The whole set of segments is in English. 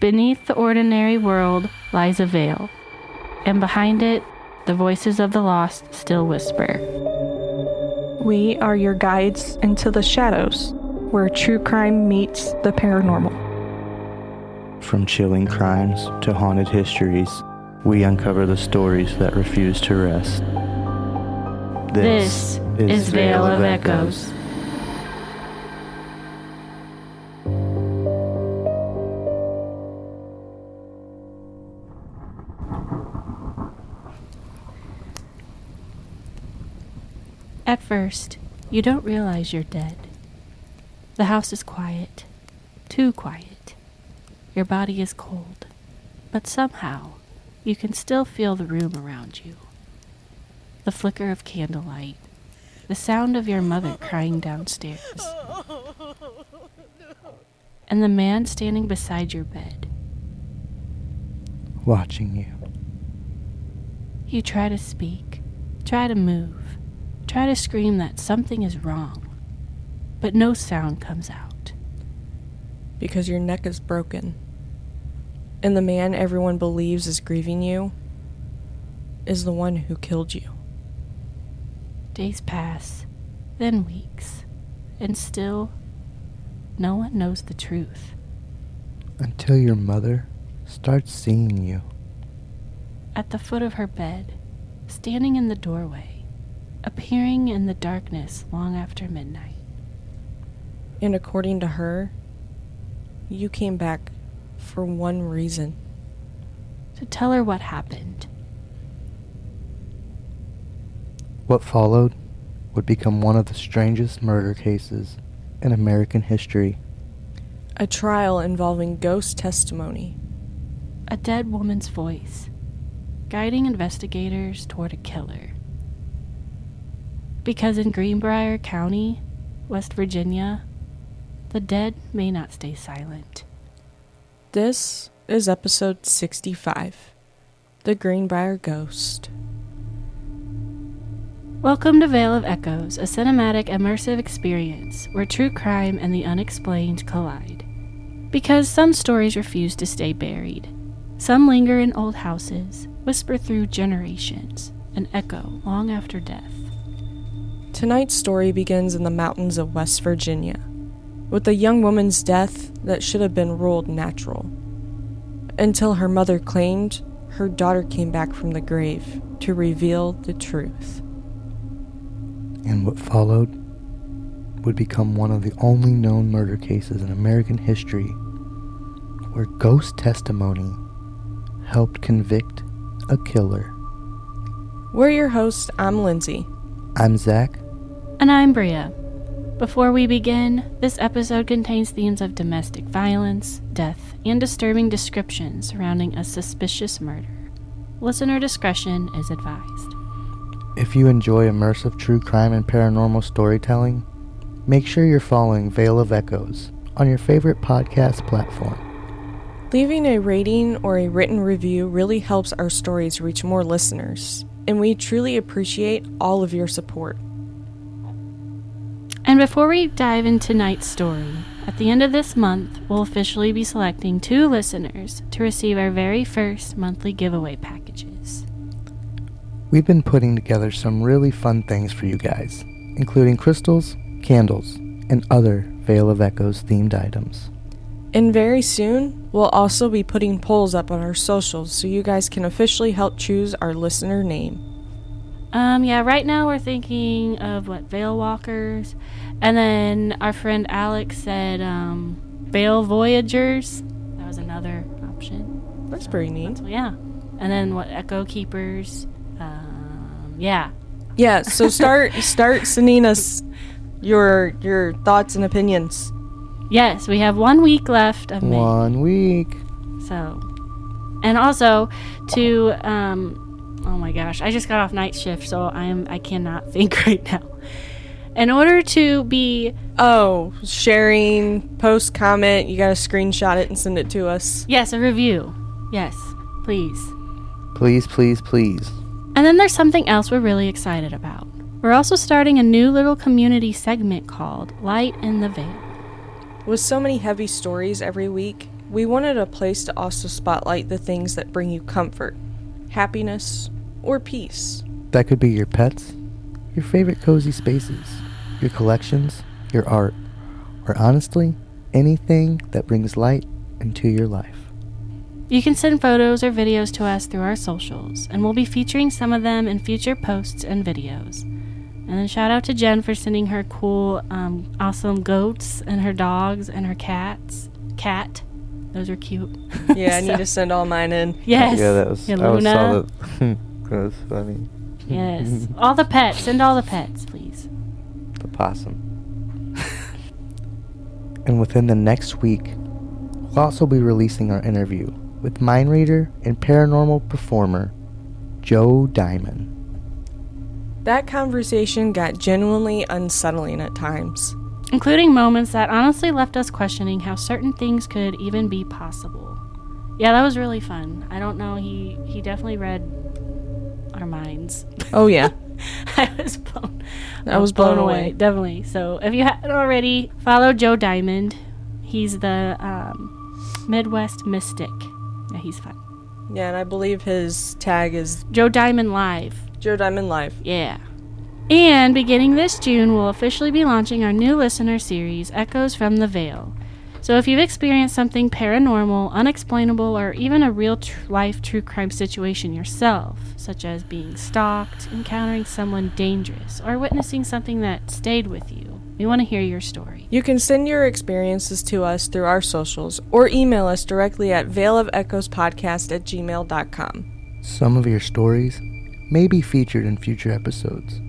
Beneath the ordinary world lies a veil, and behind it, the voices of the lost still whisper. We are your guides into the shadows, where true crime meets the paranormal. From chilling crimes to haunted histories, we uncover the stories that refuse to rest. This is Veil of Echoes. At first, you don't realize you're dead. The house is quiet, too quiet. Your body is cold, but somehow you can still feel the room around you. The flicker of candlelight, the sound of your mother crying downstairs, and the man standing beside your bed. Watching you. You try to speak, try to move, try to scream that something is wrong, but no sound comes out. Because your neck is broken, and the man everyone believes is grieving you is the one who killed you. Days pass, then weeks, and still, no one knows the truth. Until your mother starts seeing you. At the foot of her bed, standing in the doorway, appearing in the darkness long after midnight. And according to her, you came back for one reason. To tell her what happened. What followed would become one of the strangest murder cases in American history. A trial involving ghost testimony. A dead woman's voice, guiding investigators toward a killer. Because in Greenbrier County, West Virginia, the dead may not stay silent. This is episode 65, The Greenbrier Ghost. Welcome to Veil of Echoes, a cinematic, immersive experience where true crime and the unexplained collide. Because some stories refuse to stay buried. Some linger in old houses, whisper through generations, and echo long after death. Tonight's story begins in the mountains of West Virginia, with a young woman's death that should have been ruled natural, until her mother claimed her daughter came back from the grave to reveal the truth. And what followed would become one of the only known murder cases in American history where ghost testimony helped convict a killer. We're your hosts. I'm Lindsay. I'm Zach. And I'm Bria. Before we begin, this episode contains themes of domestic violence, death, and disturbing descriptions surrounding a suspicious murder. Listener discretion is advised. If you enjoy immersive true crime and paranormal storytelling, make sure you're following Veil of Echoes on your favorite podcast platform. Leaving a rating or a written review really helps our stories reach more listeners, and we truly appreciate all of your support. And before we dive into tonight's story, at the end of this month, we'll officially be selecting 2 listeners to receive our very first monthly giveaway packages. We've been putting together some really fun things for you guys, including crystals, candles, and other Veil of Echoes themed items. And very soon, we'll also be putting polls up on our socials so you guys can officially help choose our listener name. Right now we're thinking of Veil Walkers, and then our friend Alex said Veil Voyagers. That was another option. That's pretty neat. Yeah. And then Echo Keepers. Yeah, so start sending us your thoughts and opinions. Yes, we have 1 week left of May. 1 week. So, and also to oh my gosh, I just got off night shift, so I cannot think right now. In order to be sharing, post, comment, you gotta screenshot it and send it to us. Yes, a review. Yes, please. Please, please, please. And then there's something else we're really excited about. We're also starting a new little community segment called Light in the Veil. With so many heavy stories every week, we wanted a place to also spotlight the things that bring you comfort, happiness, or peace. That could be your pets, your favorite cozy spaces, your collections, your art, or honestly, anything that brings light into your life. You can send photos or videos to us through our socials, and we'll be featuring some of them in future posts and videos. And then shout out to Jen for sending her cool, awesome goats and her dogs and her cats. Cat. Those are cute. Yeah, I need to send all mine in. Yes. Yeah, that was. Yeah, I Luna. saw that. That was funny. Yes. All the pets. Send all the pets, please. The possum. And within the next week, we'll also be releasing our interview with mind reader and paranormal performer Joe Diamond. That conversation got genuinely unsettling at times. Including moments that honestly left us questioning how certain things could even be possible. Yeah, that was really fun. I don't know, he definitely read our minds. Oh, yeah. I was blown away. Definitely. So if you haven't already, follow Joe Diamond. He's the Midwest Mystic. Yeah, he's fun. Yeah, and I believe his tag is Joe Diamond Live. Joe Diamond Live. Yeah. And beginning this June, we'll officially be launching our new listener series, Echoes from the Veil. So if you've experienced something paranormal, unexplainable, or even a real-life true crime situation yourself, such as being stalked, encountering someone dangerous, or witnessing something that stayed with you, we want to hear your story. You can send your experiences to us through our socials or email us directly at veilofechoespodcast@gmail.com. Some of your stories may be featured in future episodes.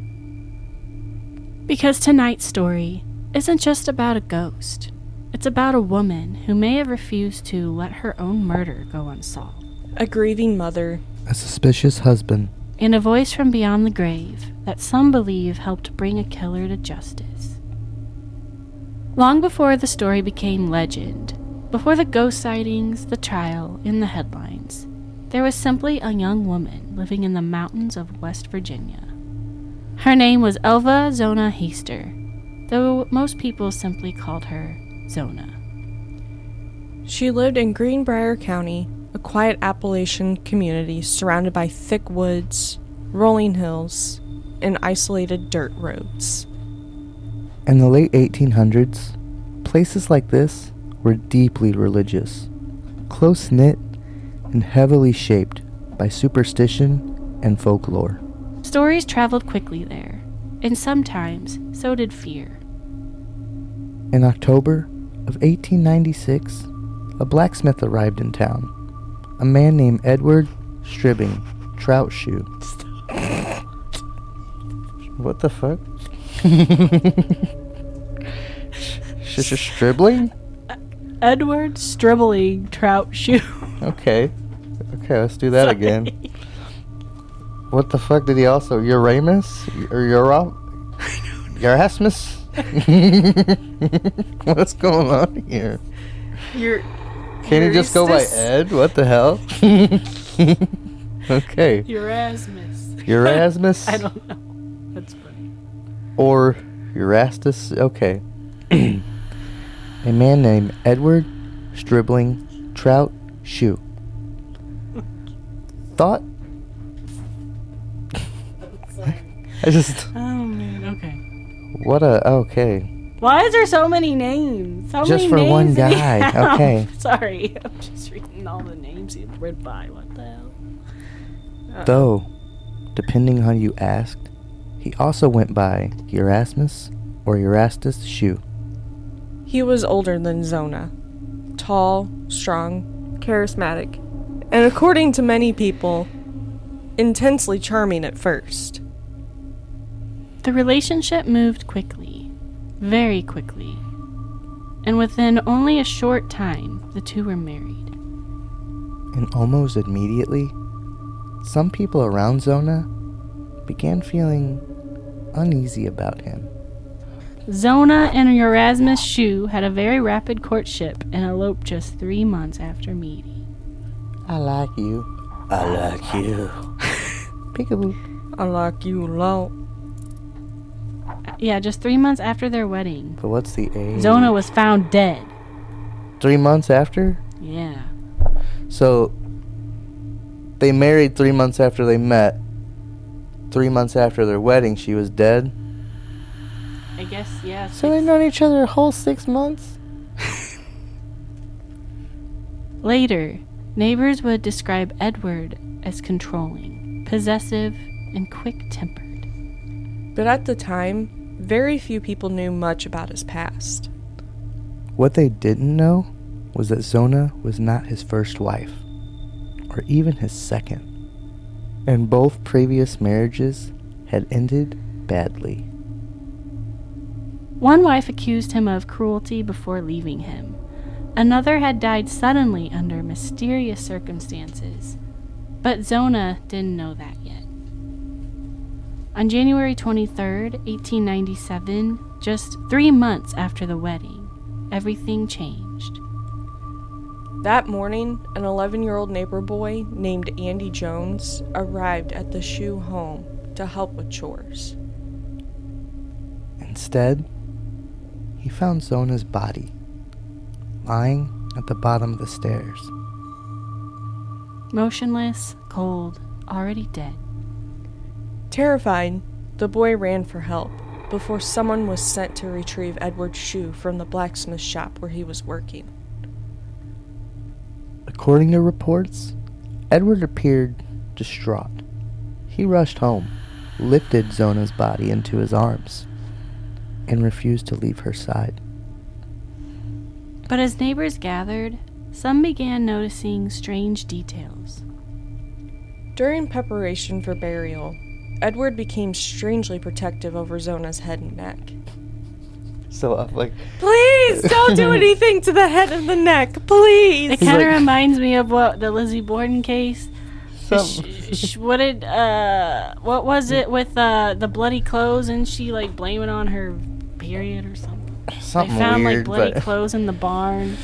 Because tonight's story isn't just about a ghost. It's about a woman who may have refused to let her own murder go unsolved. A grieving mother. A suspicious husband. And a voice from beyond the grave that some believe helped bring a killer to justice. Long before the story became legend, before the ghost sightings, the trial, and the headlines, there was simply a young woman living in the mountains of West Virginia. Her name was Elva Zona Heaster, though most people simply called her Zona. She lived in Greenbrier County, a quiet Appalachian community surrounded by thick woods, rolling hills, and isolated dirt roads. In the late 1800s, places like this were deeply religious, close-knit, and heavily shaped by superstition and folklore. Stories traveled quickly there, and sometimes so did fear. In October of 1896, a blacksmith arrived in town. A man named Edward Stribbing Trout Shue. What the fuck? Stribbling? Edward Stribbling Trout Shue. Okay, let's do that again. What the fuck did he also? Uramus? Or Erasmus? What's going on here? Can't he just go by Ed? What the hell? Okay. Erasmus? I don't know. That's funny. Or Erastus? Okay. A man named Edward Stribbling Trout Shue thought. I just. Oh man, okay. Okay. Why is there so many names? Just for one guy. Okay. Sorry, I'm just reading all the names he went by. What the hell? Though, depending on who you asked, he also went by Erasmus or Erastus Shue. He was older than Zona. Tall, strong, charismatic, and according to many people, intensely charming at first. The relationship moved quickly, very quickly, and within only a short time, the two were married. And almost immediately, some people around Zona began feeling uneasy about him. Zona and Erasmus Shue had a very rapid courtship and eloped just 3 months after meeting. I like you. I like you. Peekaboo. I like you a lot. Yeah, just 3 months after their wedding, But what's the age? Zona was found dead. 3 months after? Yeah. So, they married 3 months after they met. 3 months after their wedding, she was dead. I guess, yeah. So they've known each other a whole 6 months? Later, neighbors would describe Edward as controlling, possessive, and quick-tempered. But at the time, very few people knew much about his past. What they didn't know was that Zona was not his first wife, or even his second. And both previous marriages had ended badly. One wife accused him of cruelty before leaving him. Another had died suddenly under mysterious circumstances. But Zona didn't know that yet. On January 23rd, 1897, just 3 months after the wedding, everything changed. That morning, an 11-year-old neighbor boy named Andy Jones arrived at the Shue home to help with chores. Instead, he found Zona's body, lying at the bottom of the stairs. Motionless, cold, already dead. Terrified, the boy ran for help before someone was sent to retrieve Edward's shoe from the blacksmith shop where he was working. According to reports, Edward appeared distraught. He rushed home, lifted Zona's body into his arms, and refused to leave her side. But as neighbors gathered, some began noticing strange details. During preparation for burial, Edward became strangely protective over Zona's head and neck. So I'm like, Please don't do anything to the head and the neck, please. It kind of reminds me of what the Lizzie Borden case. What was it with the bloody clothes, and she like blaming on her period or something? Something they found weird, like bloody but clothes in the barn.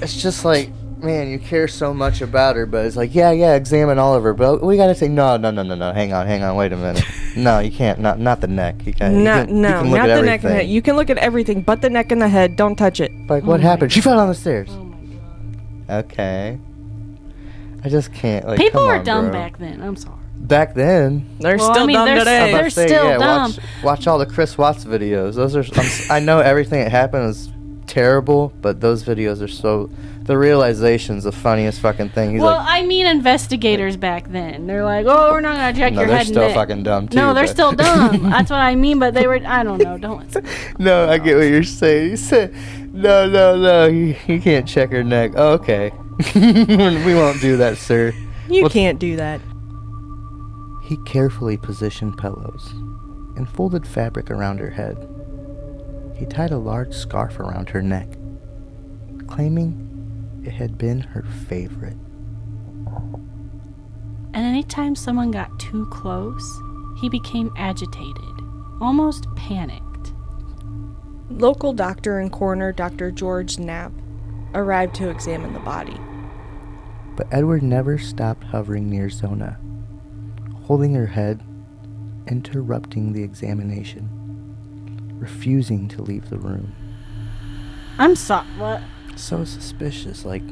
it's just like, man, you care so much about her, but it's like, yeah, examine all of her, but we gotta say, no, hang on, wait a minute. No, you can't, not the neck. You can not look the at neck and the everything. head. You can look at everything but the neck and the head. Don't touch it. Like, what happened? She fell down the stairs. Oh my god. Okay. I just can't, like, People come were on, dumb bro. back then. I'm sorry. Back then. They're Well, still I mean, dumb they're today. They're still dumb. Watch all the Chris Watts videos. Those are. I know everything that happened was terrible, but those videos are so. The realization's the funniest fucking thing. He's Well, like, I mean investigators back then. They're like, oh, we're not going to check your they're head and still neck. fucking dumb too. No, they're but- still dumb. That's what I mean, but they were, I don't know. Don't listen. No, I get what you're saying. You said, no. You can't check her neck. Oh, okay. We won't do that, sir. You Well, can't do that. He carefully positioned pillows and folded fabric around her head. He tied a large scarf around her neck, claiming it had been her favorite. And anytime someone got too close, he became agitated, almost panicked. Local doctor and coroner Dr. George Knapp arrived to examine the body. But Edward never stopped hovering near Zona, holding her head, interrupting the examination, refusing to leave the room. I'm sorry. What? So suspicious, like,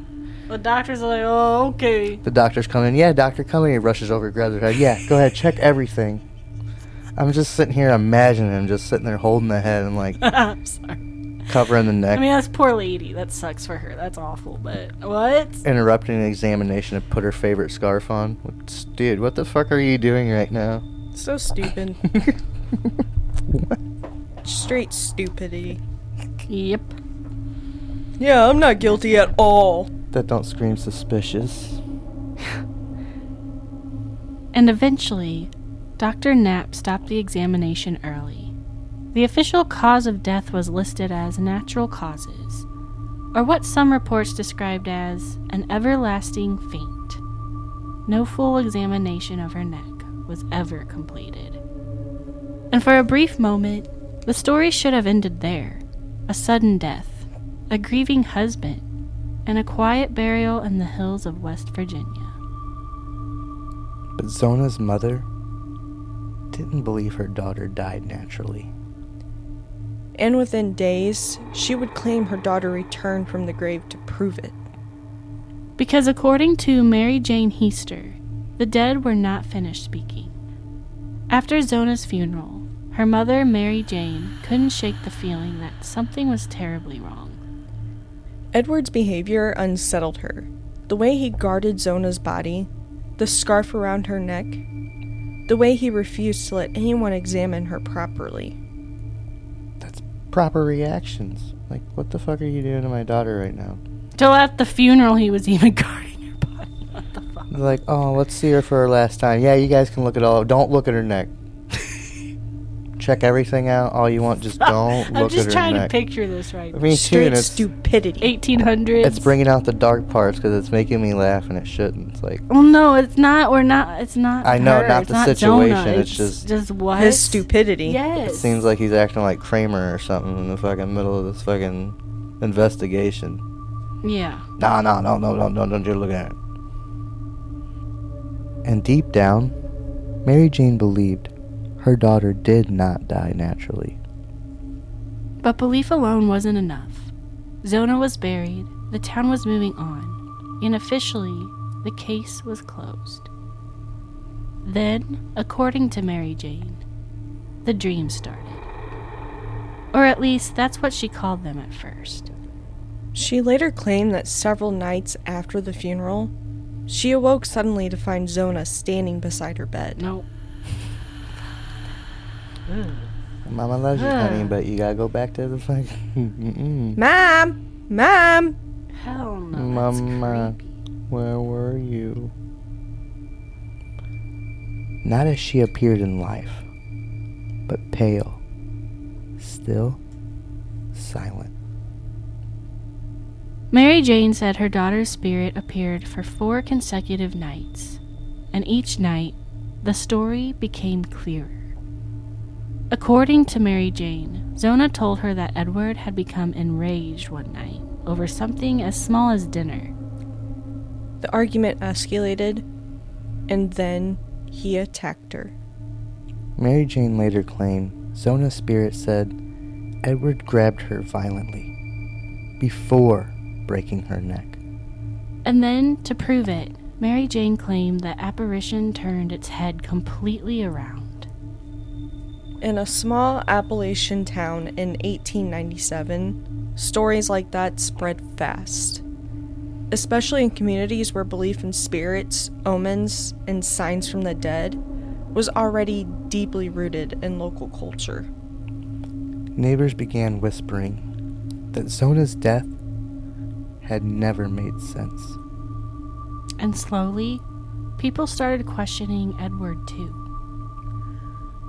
The doctor's like, oh, okay. the doctor's coming. Yeah, doctor, come in. He rushes over, grabs her head. Yeah, go ahead, check everything. I'm just sitting here imagining him just sitting there holding the head and, like, I'm sorry. covering the neck. I mean, that's poor lady. That sucks for her. That's awful, but what? Interrupting an examination to put her favorite scarf on. Dude, what the fuck are you doing right now? So stupid. Straight stupidity. Yep. Yeah, I'm not guilty at all. That don't scream suspicious. And eventually, Dr. Knapp stopped the examination early. The official cause of death was listed as natural causes, or what some reports described as an everlasting faint. No full examination of her neck was ever completed. And for a brief moment, the story should have ended there. A sudden death, a grieving husband, and a quiet burial in the hills of West Virginia. But Zona's mother didn't believe her daughter died naturally. And within days, she would claim her daughter returned from the grave to prove it. Because according to Mary Jane Heaster, the dead were not finished speaking. After Zona's funeral, her mother, Mary Jane, couldn't shake the feeling that something was terribly wrong. Edward's behavior unsettled her. The way he guarded Zona's body, the scarf around her neck, the way he refused to let anyone examine her properly. That's proper reactions. Like, what the fuck are you doing to my daughter right now? Till at the funeral, he was even guarding her body. What the fuck? They're like, oh, let's see her for her last time. Yeah, you guys can look at all. Don't look at her neck. Check everything out all you want. Just don't look at her neck. I'm just trying to picture this right now. I mean, Straight stupidity. 1800s. It's bringing out the dark parts because it's making me laugh and it shouldn't. It's like, well, no, it's not. We're not. It's not. I know, her. not It's the not situation. Zona. It's just what? His stupidity. Yes. it seems like he's acting like Kramer or something in the fucking middle of this fucking investigation. Yeah. No, don't you look at it. And deep down, Mary Jane believed her daughter did not die naturally. But belief alone wasn't enough. Zona was buried, the town was moving on, and officially, the case was closed. Then, according to Mary Jane, the dreams started. Or at least, that's what she called them at first. She later claimed that several nights after the funeral, she awoke suddenly to find Zona standing beside her bed. Nope. Mama loves you, honey, but you gotta go back to the fucking... Mom! Hell no. Mama, That's creepy. where were you? Not as she appeared in life, but pale, still, silent. Mary Jane said her daughter's spirit appeared for 4 consecutive nights, and each night, the story became clearer. According to Mary Jane, Zona told her that Edward had become enraged one night over something as small as dinner. The argument escalated, and then he attacked her. Mary Jane later claimed Zona's spirit said Edward grabbed her violently before breaking her neck. And then, to prove it, Mary Jane claimed that apparition turned its head completely around. In a small Appalachian town in 1897, stories like that spread fast, especially in communities where belief in spirits, omens, and signs from the dead was already deeply rooted in local culture. Neighbors began whispering that Zona's death had never made sense. And slowly, people started questioning Edward too.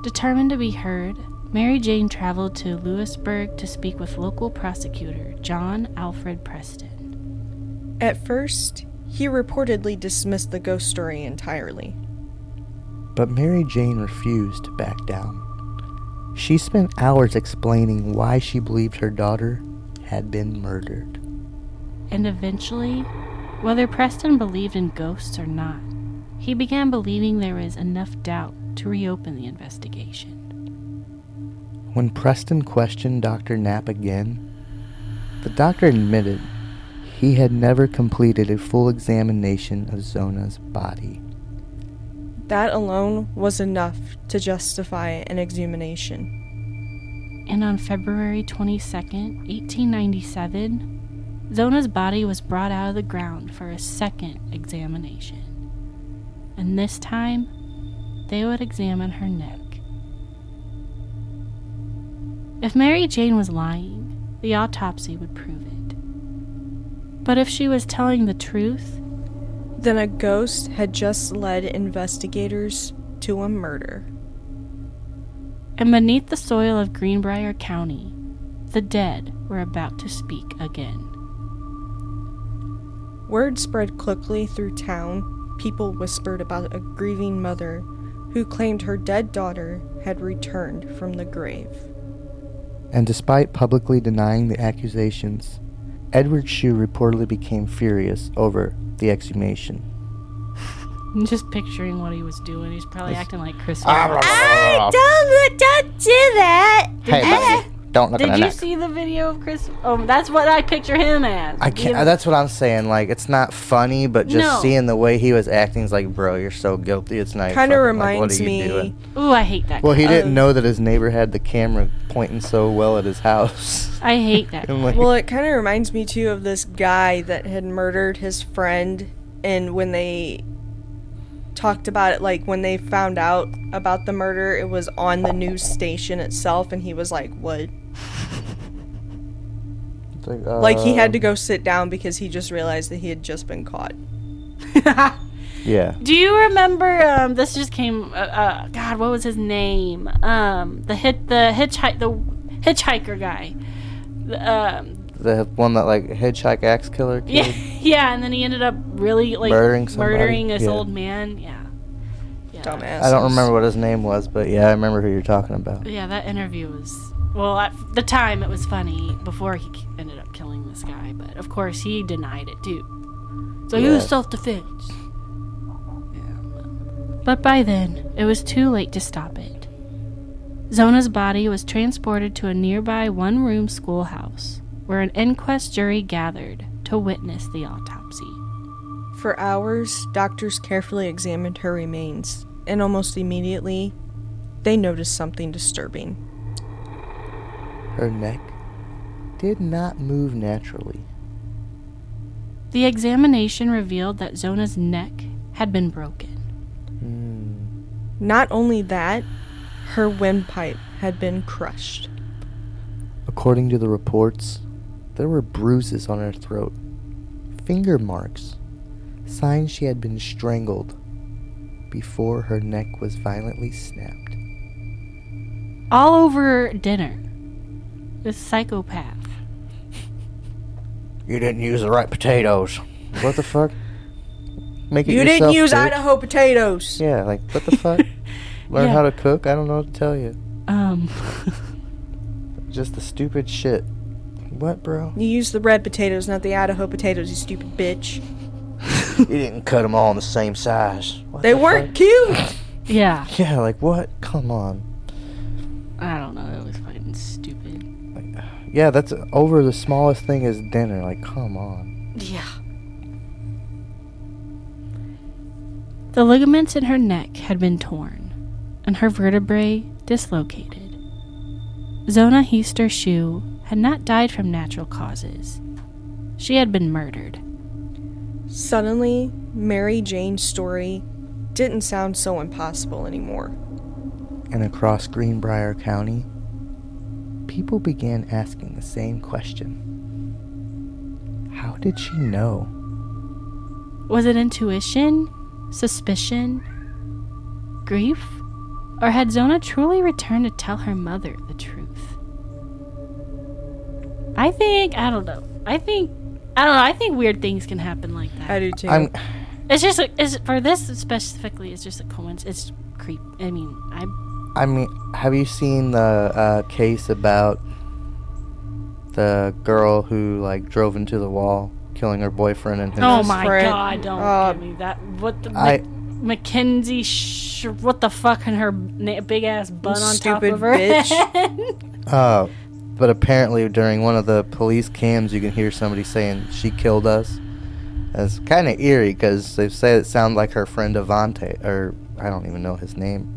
Determined to be heard, Mary Jane traveled to Lewisburg to speak with local prosecutor John Alfred Preston. At first, he reportedly dismissed the ghost story entirely. But Mary Jane refused to back down. She spent hours explaining why she believed her daughter had been murdered. And eventually, whether Preston believed in ghosts or not, he began believing there was enough doubt to reopen the investigation. When Preston questioned Dr. Knapp again, the doctor admitted he had never completed a full examination of Zona's body. That alone was enough to justify an exhumation. And on February 22nd, 1897, Zona's body was brought out of the ground for a second examination. And this time, they would examine her neck. If Mary Jane was lying, the autopsy would prove it. But if she was telling the truth, then a ghost had just led investigators to a murder. And beneath the soil of Greenbrier County, the dead were about to speak again. Word spread quickly through town. People whispered about a grieving mother who claimed her dead daughter had returned from the grave. And despite publicly denying the accusations, Edward Shue reportedly became furious over the exhumation. I'm just picturing what he was doing. He's probably acting like Chris. Don't Don't do that! Hey, Don't look at Did the you neck. see the video of Chris? Oh, that's what I picture him as. I can't. That's what I'm saying. Like, it's not funny, but just No. seeing the way he was acting is like, bro, you're so guilty. It's not. Kind of fucking, like, reminds what are you me. doing? Ooh, I hate that. Well, he guy. didn't know that his neighbor had the camera pointing so well at his house. I hate that. I'm like, Well, it kind of reminds me too of this guy that had murdered his friend, and when they talked about it, like when they found out about the murder, it was on the news station itself, and he was like, "What?" it's like, Like he had to go sit down because he just realized that he had just been caught. Yeah. Do you remember? This just came. God, what was his name? The hitchhiker guy. The one that like hitchhike axe killer kid. Yeah, yeah, and then he ended up really like Murdering this yeah. old man. Yeah. Dumbass. I don't remember what his name was, but yeah, I remember who you're talking about. Yeah, that interview was, well, at the time it was funny before he ended up killing this guy, but of course he denied it too. So it was self-defense. Yeah. But by then, it was too late to stop it. Zona's body was transported to a nearby one-room schoolhouse, where an inquest jury gathered to witness the autopsy. For hours, doctors carefully examined her remains, and almost immediately, they noticed something disturbing. Her neck did not move naturally. The examination revealed that Zona's neck had been broken. Not only that, her windpipe had been crushed. According to the reports, there were bruises on her throat, finger marks, signs she had been strangled before her neck was violently snapped. All over dinner. This psychopath. You didn't use the right potatoes. What the fuck? Make it You yourself, didn't use bitch. Idaho potatoes. Yeah, like, what the fuck? Learn Yeah. how to cook? I don't know what to tell you. Just the stupid shit. What, bro? You used the red potatoes, not the Idaho potatoes, you stupid bitch. You didn't cut them all in the same size. What They the weren't fuck? cute. Yeah. Yeah, like, what? Come on. I don't know. That was fucking stupid. Yeah, that's over the smallest thing is dinner. Like, come on. Yeah. The ligaments in her neck had been torn, and her vertebrae dislocated. Zona Heaster Shue had not died from natural causes. She had been murdered. Suddenly, Mary Jane's story didn't sound so impossible anymore. And across Greenbrier County, people began asking the same question. How did she know? Was it intuition? Suspicion? Grief? Or had Zona truly returned to tell her mother the truth? I think weird things can happen like that. I do too. It's just for this specifically. It's just a coincidence. It's creep. I mean, have you seen the case about the girl who like drove into the wall, killing her boyfriend and his? oh my friend. god! Don't give me that. What the Mackenzie? What the fuck? And her big ass bun on top Stupid of her bitch. head. But apparently during one of the police cams, you can hear somebody saying she killed us. It's kind of eerie because they say it sounds like her friend Avante, or I don't even know his name,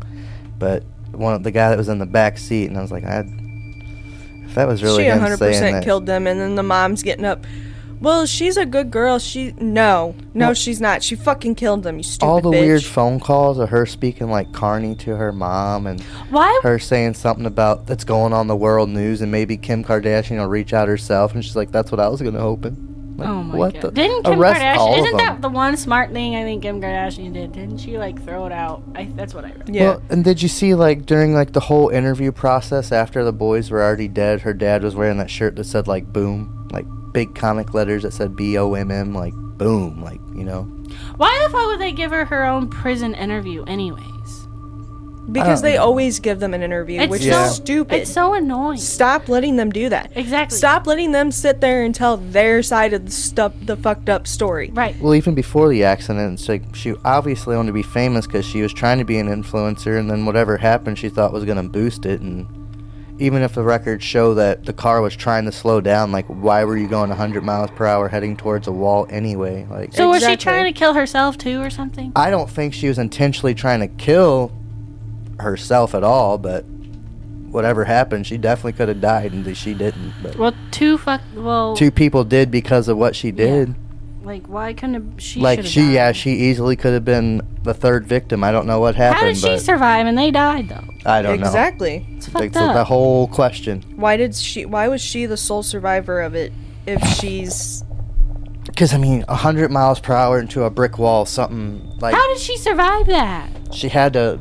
but the guy that was in the back seat, and I was like, if that was really she him 100% saying that, killed them, and then the mom's getting up. Well, she's a good girl. No, she's not. She fucking killed them, you stupid all the bitch. weird phone calls of her speaking like Carney to her mom, and Why? her saying something about that's going on the world news, and maybe Kim Kardashian will reach out herself, and she's like, that's what I was gonna open. Like, Oh my what god! the- Didn't Kim arrest all Kardashian? of Isn't them. that the one smart thing I think Kim Kardashian did? Didn't she like throw it out? That's what I read. Yeah. Well, and did you see like during like the whole interview process after the boys were already dead, her dad was wearing that shirt that said like boom, like big comic letters that said BOMM, like boom, like, you know. Why the fuck would they give her own prison interview anyways? Because they always give them an interview, It's which so- is stupid. It's so annoying. Stop letting them do that. Exactly. Stop letting them sit there and tell their side of the fucked up story. Right. Well, even before the accident, it's like she obviously wanted to be famous because she was trying to be an influencer, and then whatever happened, she thought was going to boost it, and even if the records show that the car was trying to slow down, like, why were you going 100 miles per hour heading towards a wall anyway? Like, So was she trying to kill herself too or something? I don't think she was intentionally trying to kill herself at all, but whatever happened, she definitely could have died, and she didn't. But Well, two people did because of what she did. Like, why couldn't she? Like, should've died? she easily could have been the third victim. I don't know what happened. How did she but survive and they died though? I don't know. Exactly. It's Like, fucked up. the whole question. Why was she the sole survivor of it if she's... Because, I mean, 100 miles per hour into a brick wall, something like... How did she survive that? She had to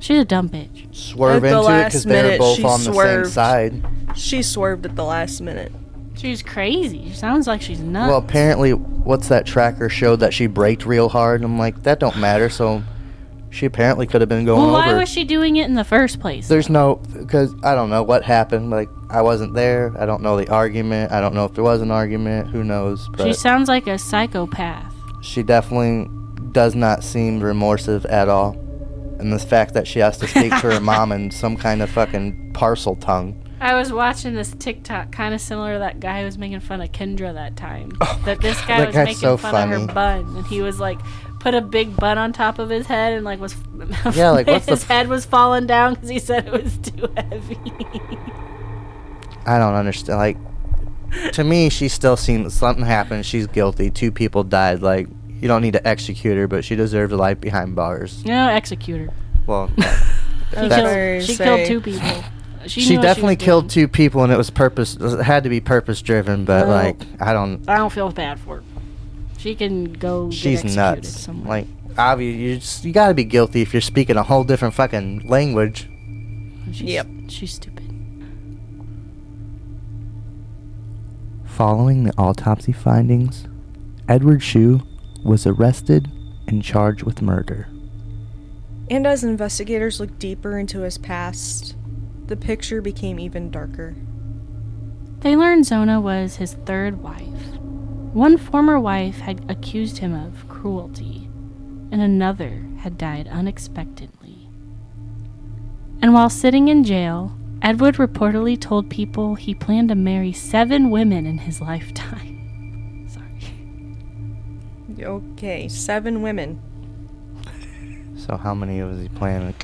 She's a dumb bitch. swerve At the into it last because they were minute, both she on the same swerved. side. She swerved at the last minute. She's crazy. She sounds like she's nuts. Well, apparently, what's that tracker showed that she braked real hard? I'm like, that don't matter, so she apparently could have been going Well, why over. was she doing it in the first place? There's no... Because I don't know what happened. Like, I wasn't there. I don't know the argument. I don't know if there was an argument. Who knows? But She sounds like a psychopath. she definitely does not seem remorsive at all. And the fact that she has to speak to her mom in some kind of fucking parcel tongue. I was watching this TikTok, kind of similar to that guy who was making fun of Kendra that time. Oh That this guy That was guy's making so fun funny. of her bun, and he was like, put a big bun on top of his head, and like was Yeah, like, what's the his head was falling down because he said it was too heavy. I don't understand. Like, to me, she still seems... Something happened. She's guilty. 2 people died. Like, you don't need to execute her, but she deserves a life behind bars. You know, execute her. Well, She killed 2 people. she knew what definitely was killed doing. 2 people, and it had to be purpose driven. But Well, like, I don't. I don't feel bad for her. She can go. She's get executed nuts. somewhere. Like, obviously, you gotta be guilty if you're speaking a whole different fucking language. She's stupid. Following the autopsy findings, Edward Shue was arrested and charged with murder. And as investigators looked deeper into his past, the picture became even darker. They learned Zona was his 3rd wife. One former wife had accused him of cruelty, and another had died unexpectedly. And while sitting in jail, Edward reportedly told people he planned to marry 7 women in his lifetime. Sorry. Okay, 7 women. So how many was he planning?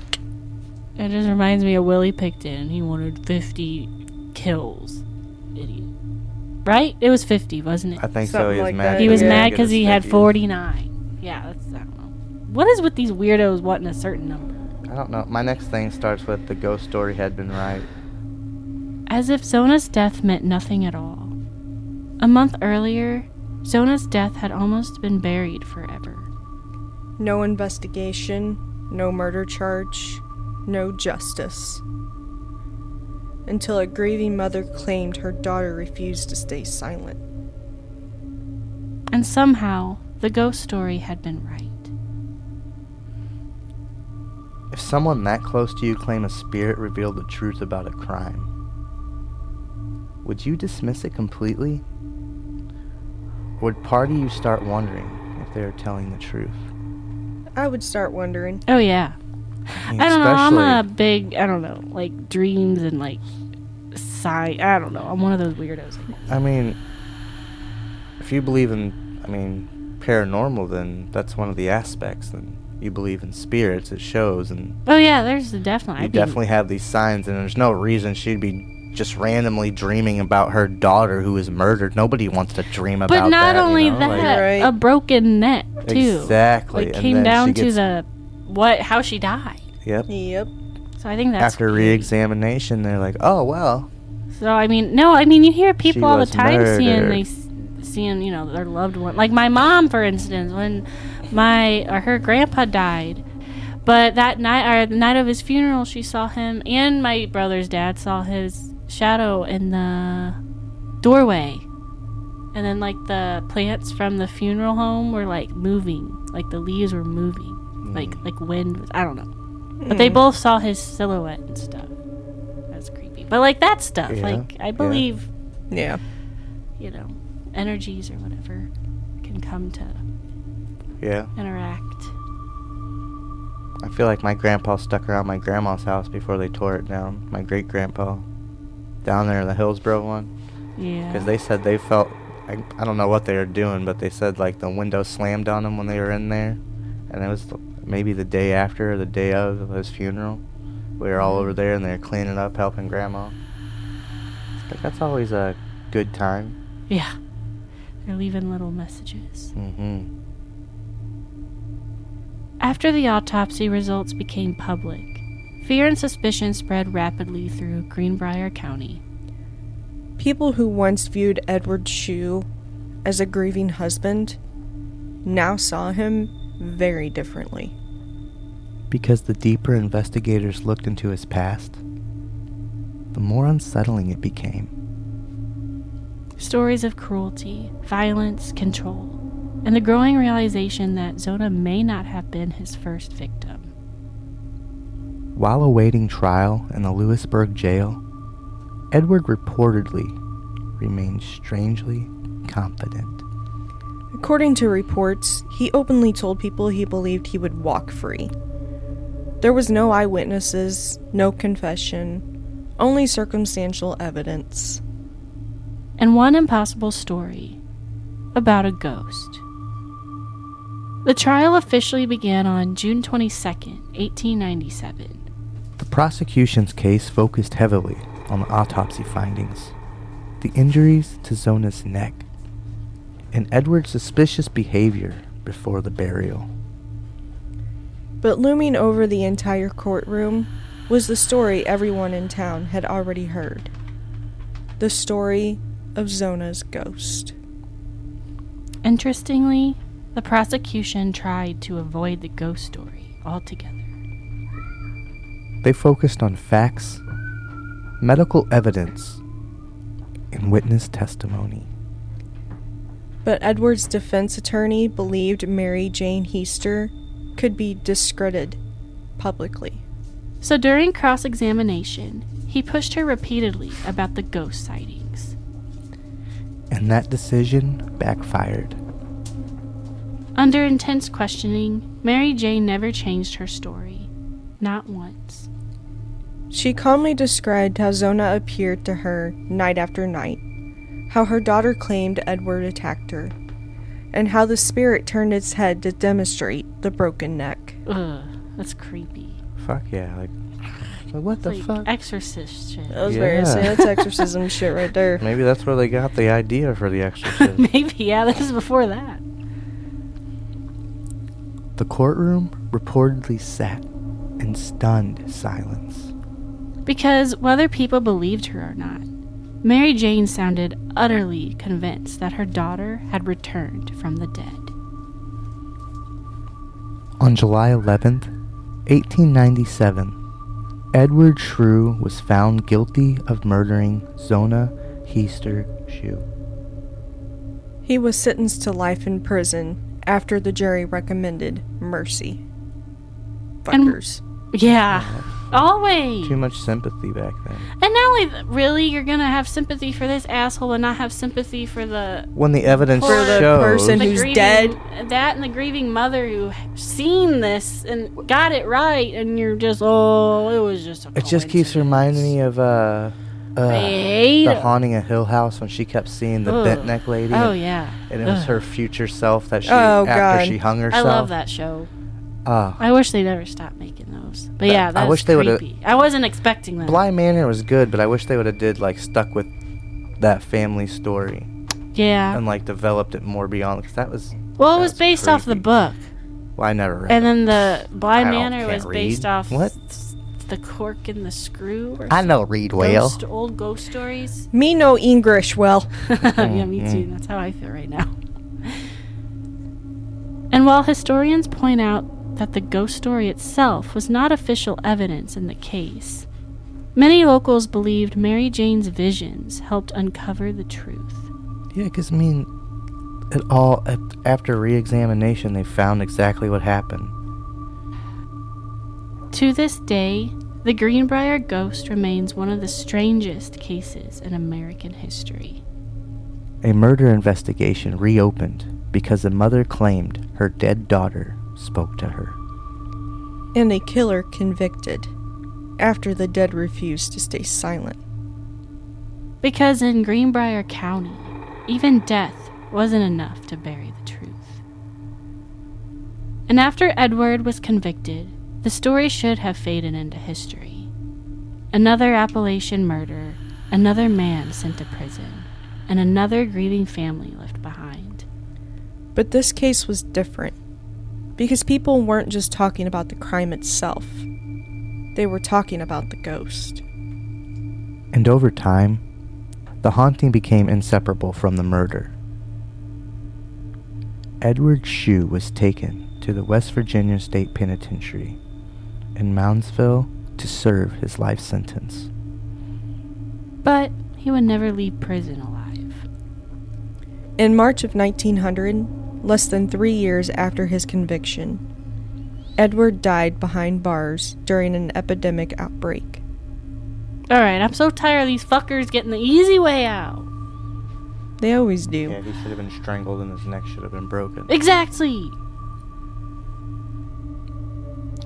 It just reminds me of Willie Picton. He wanted 50 kills. Idiot. Right? It was 50, wasn't it? I think so. Something He was like mad. that. He was Yeah. mad because he had 40. 49. Yeah, that's, I don't know. What is with these weirdos wanting a certain number? I don't know. My next thing starts with the ghost story had been right. As if Zona's death meant nothing at all. A month earlier, Zona's death had almost been buried forever. No investigation, no murder charge, no justice. Until a grieving mother claimed her daughter refused to stay silent. And somehow, the ghost story had been right. If someone that close to you claim a spirit revealed the truth about a crime, would you dismiss it completely? Or would part of you start wondering if they are telling the truth? I would start wondering. Oh, yeah. mean, I don't know. I'm a especially- big, I don't know, like dreams and like I don't know. I'm one of those weirdos. I mean, if you believe in, paranormal, then that's one of the aspects. Then you believe in spirits, it shows, and Oh, yeah, there's definitely. you definitely have these signs, and there's no reason she'd be just randomly dreaming about her daughter who was murdered. Nobody wants to dream about that. But not only you know? that, Like, Right. a broken neck, too. exactly. Like, and came then down she to gets- how she died. Yep. Yep. So I think that's After creepy. re-examination, they're like, "Oh well." So you hear people all the was time murdered. seeing their loved one. Like my mom, for instance, when her grandpa died, but that night or the night of his funeral, she saw him, and my brother's dad saw his shadow in the doorway, and then like the plants from the funeral home were like moving, like the leaves were moving, like wind was, I don't know, but they both saw his silhouette and stuff. That's creepy, but like that stuff, Yeah, like I yeah. believe, Yeah. energies or whatever can come to Yeah. interact. I feel like my grandpa stuck around my grandma's house before they tore it down. My great-grandpa. Down there in the Hillsborough one. Yeah. Because they said they felt... I don't know what they were doing, but they said, like, the window slammed on them when they were in there. And it was maybe the day after or the day of his funeral. We were all over there, and they were cleaning up, helping Grandma. But that's always a good time. Yeah. They're leaving little messages. Mm-hmm. After the autopsy results became public, fear and suspicion spread rapidly through Greenbrier County. People who once viewed Edward Shue as a grieving husband now saw him very differently. Because the deeper investigators looked into his past, the more unsettling it became. Stories of cruelty, violence, control, and the growing realization that Zona may not have been his first victim. While awaiting trial in the Lewisburg jail, Edward reportedly remained strangely confident. According to reports, he openly told people he believed he would walk free. There was no eyewitnesses, no confession, only circumstantial evidence. And one impossible story about a ghost. The trial officially began on June 22nd, 1897. The prosecution's case focused heavily on the autopsy findings, the injuries to Zona's neck, and Edward's suspicious behavior before the burial. But looming over the entire courtroom was the story everyone in town had already heard. The story of Zona's ghost. Interestingly, the prosecution tried to avoid the ghost story altogether. They focused on facts, medical evidence, and witness testimony. But Edward's defense attorney believed Mary Jane Heaster could be discredited publicly. So during cross-examination, he pushed her repeatedly about the ghost sightings. And that decision backfired. Under intense questioning, Mary Jane never changed her story. Not once. She calmly described how Zona appeared to her night after night, how her daughter claimed Edward attacked her, and how the spirit turned its head to demonstrate the broken neck. Ugh, that's creepy. Fuck yeah, like what the Like fuck? Exorcist shit. I was very say that's exorcism shit right there. Maybe that's where they got the idea for the exorcist. Maybe, yeah, this is before that. The courtroom reportedly sat in stunned silence. Because whether people believed her or not, Mary Jane sounded utterly convinced that her daughter had returned from the dead. On July 11th, 1897, Edward Shue was found guilty of murdering Zona Heaster Shue. He was sentenced to life in prison after the jury recommended mercy. Fuckers. Yeah, always. Too much sympathy back then. And not only really, you're gonna have sympathy for this asshole and not have sympathy for the When the evidence For the shows, person who's grieving, dead. That and the grieving mother who seen this and got it right, and you're just, oh, it was just a it just keeps coincidence. reminding me of I hate the it. Haunting of Hill House when she kept seeing the Ugh. bent neck lady. Oh yeah, And it was Ugh. her future self that she Oh, after God. she hung I herself. love that show. Oh. I wish they never stopped making those. But yeah, I that's wish they would've- creepy. I wasn't expecting that. Bly Manor was good, but I wish they would have did like stuck with that family story Yeah. and like developed it more beyond, because that was Well, it was that's based off the creepy. book. Well, I never read And it. then the Bly I Manor can't was based read. off What? the Cork and the Screw. Or I know read well. old ghost stories. Me no English well. Yeah, me too. That's how I feel right now. And while historians point out that the ghost story itself was not official evidence in the case, many locals believed Mary Jane's visions helped uncover the truth. Yeah, because I mean, it all after re-examination, they found exactly what happened. To this day, the Greenbrier Ghost remains one of the strangest cases in American history. A murder investigation reopened because the mother claimed her dead daughter spoke to her. and a killer convicted after the dead refused to stay silent. Because in Greenbrier County, even death wasn't enough to bury the truth. And after Edward was convicted, the story should have faded into history. Another Appalachian murder, another man sent to prison, and another grieving family left behind. But this case was different, because people weren't just talking about the crime itself. They were talking about the ghost. And over time, the haunting became inseparable from the murder. Edward Shue was taken to the West Virginia State Penitentiary in Moundsville to serve his life sentence. But he would never leave prison alive. In March of 1900, less than 3 years after his conviction, Edward died behind bars during an epidemic outbreak. Alright, I'm so tired of these fuckers getting the easy way out. They always do. Yeah, he should have been strangled and his neck should have been broken. Exactly!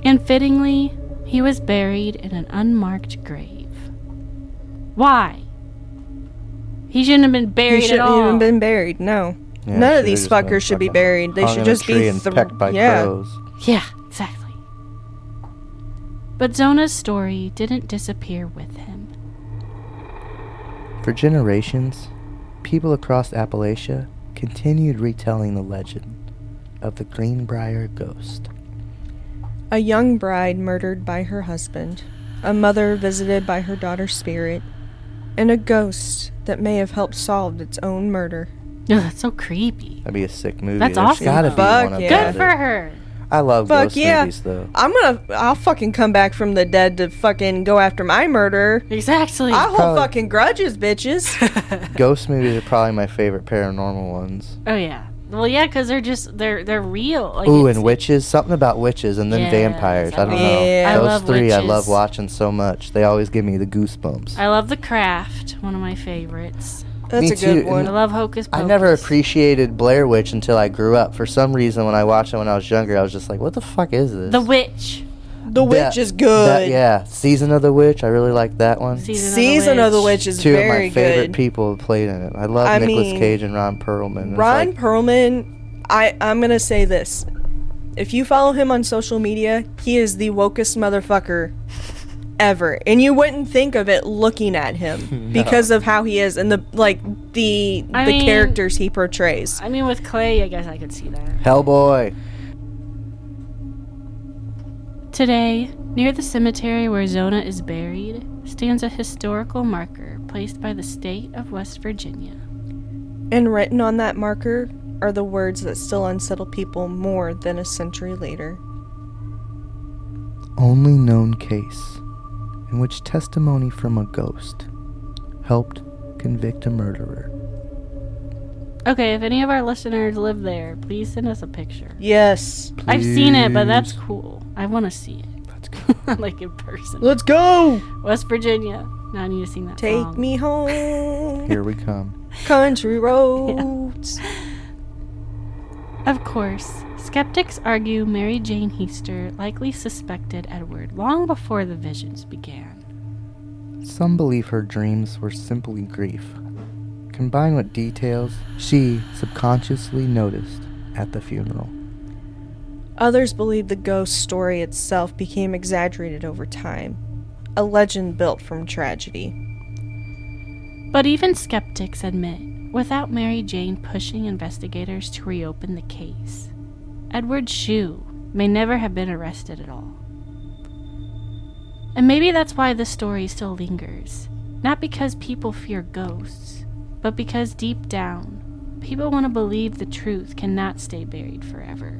And fittingly, he was buried in an unmarked grave. Why? He shouldn't have been buried He shouldn't at all. even been buried, no. Yeah, None of should've these just been fuckers should be fucking buried. They hung should in a just tree be and pecked by yeah. crows. Yeah, exactly. But Zona's story didn't disappear with him. For generations, people across Appalachia continued retelling the legend of the Greenbrier Ghost. A young bride murdered by her husband, a mother visited by her daughter's spirit, and a ghost that may have helped solve its own murder. Ugh, that's so creepy. That'd be a sick movie. That's There's awesome. gotta be Fuck one of yeah. Good for her. I love Fuck ghost yeah. movies, though. I'll fucking come back from the dead to fucking go after my murderer. Exactly. I hold Probably- fucking grudges, bitches. Ghost movies are probably my favorite paranormal ones. Oh yeah. Well, yeah, because they're real. Like, Ooh, it's- and witches. Something about witches and then Yes, vampires. I don't know. Yeah. I Those love three I witches. love watching so much. They always give me the goosebumps. I love The Craft, one of my favorites. That's Me a good too, one. I love Hocus Pocus. I never appreciated Blair Witch until I grew up. For some reason, when I watched it when I was younger, I was just like, what the fuck is this? The Witch. The Witch is good. Yeah, Season of the Witch. I really like that one. Season of the Witch is Two of very my favorite good. people have played in it. I love Nicolas Cage and Ron Perlman. It's Ron like- Perlman, I'm gonna say this. If you follow him on social media, he is the wokest motherfucker ever. And you wouldn't think of it looking at him because of how he is and the characters he portrays. I mean, with Clay, I guess I could see that. Hellboy. Today, near the cemetery where Zona is buried, stands a historical marker placed by the state of West Virginia. And written on that marker are the words that still unsettle people more than a century later. Only known case in which testimony from a ghost helped convict a murderer. Okay, if any of our listeners live there, please send us a picture. Yes. I've seen it, but that's Please. cool. I want to see it. That's good. Like in person. Let's go! West Virginia. Now I need to sing that Take song. me home. Here we come. Country roads. Of course, skeptics argue Mary Jane Heaster likely suspected Edward long before the visions began. Some believe her dreams were simply grief, combined with details she subconsciously noticed at the funeral. Others believe the ghost story itself became exaggerated over time, a legend built from tragedy. But even skeptics admit, without Mary Jane pushing investigators to reopen the case, Edward Shue may never have been arrested at all. And maybe that's why this story still lingers. Not because people fear ghosts, but because deep down, people want to believe the truth cannot stay buried forever.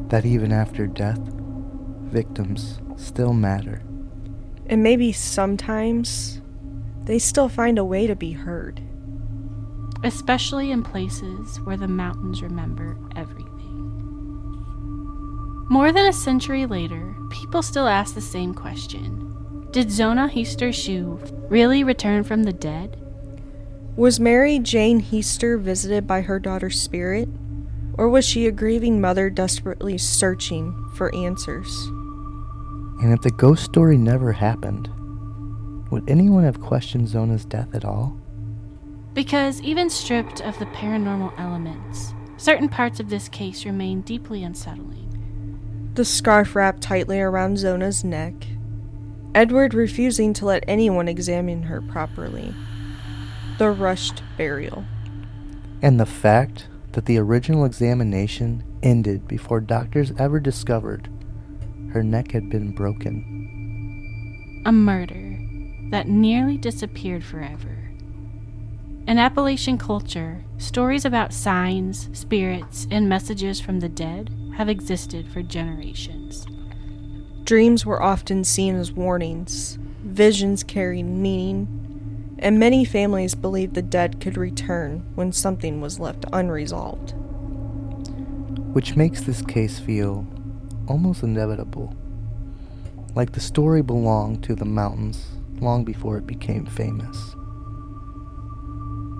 That even after death, victims still matter. And maybe sometimes they still find a way to be heard. Especially in places where the mountains remember everything. More than a century later, people still ask the same question. Did Zona Heaster Shue really return from the dead? Was Mary Jane Heaster visited by her daughter's spirit? Or was she a grieving mother desperately searching for answers? And if the ghost story never happened, would anyone have questioned Zona's death at all? Because even stripped of the paranormal elements, certain parts of this case remain deeply unsettling. The scarf wrapped tightly around Zona's neck, Edward refusing to let anyone examine her properly, the rushed burial. And the fact that the original examination ended before doctors ever discovered her neck had been broken. A murder that nearly disappeared forever. In Appalachian culture, stories about signs, spirits, and messages from the dead have existed for generations. Dreams were often seen as warnings, visions carried meaning, and many families believed the dead could return when something was left unresolved. Which makes this case feel almost inevitable, like the story belonged to the mountains long before it became famous.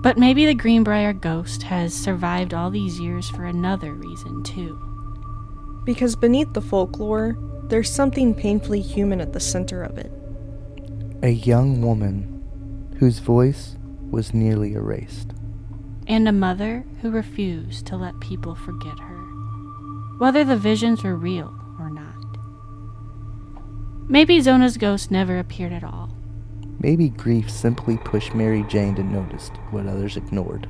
But maybe the Greenbrier Ghost has survived all these years for another reason, too. Because beneath the folklore, there's something painfully human at the center of it. A young woman whose voice was nearly erased. And a mother who refused to let people forget her, whether the visions were real or not. Maybe Zona's ghost never appeared at all. Maybe grief simply pushed Mary Jane to notice what others ignored.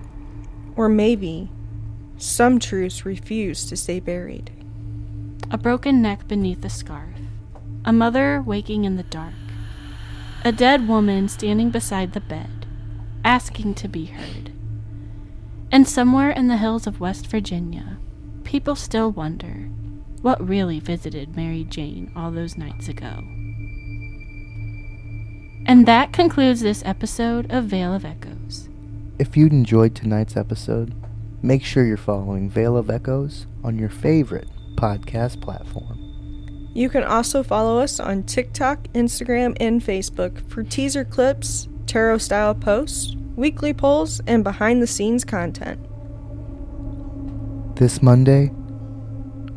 Or maybe some truths refused to stay buried. A broken neck beneath the scarf. A mother waking in the dark. A dead woman standing beside the bed, asking to be heard. And somewhere in the hills of West Virginia, people still wonder what really visited Mary Jane all those nights ago. And that concludes this episode of Veil of Echoes. If you'd enjoyed tonight's episode, make sure you're following Veil of Echoes on your favorite podcast platform. You can also follow us on TikTok, Instagram, and Facebook for teaser clips, tarot-style posts, weekly polls, and behind-the-scenes content. This Monday,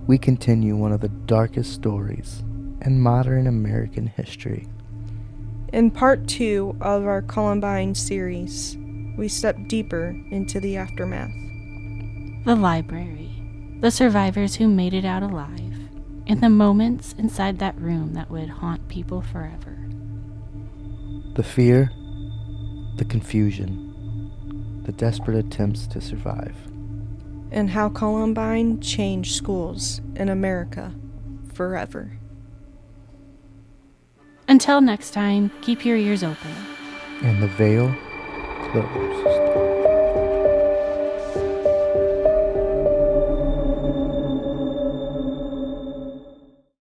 we continue one of the darkest stories in modern American history. In part 2 of our Columbine series, we step deeper into the aftermath. The library. The survivors who made it out alive. And the moments inside that room that would haunt people forever. The fear, the confusion, the desperate attempts to survive. And how Columbine changed schools in America forever. Until next time, keep your ears open. And the veil closed.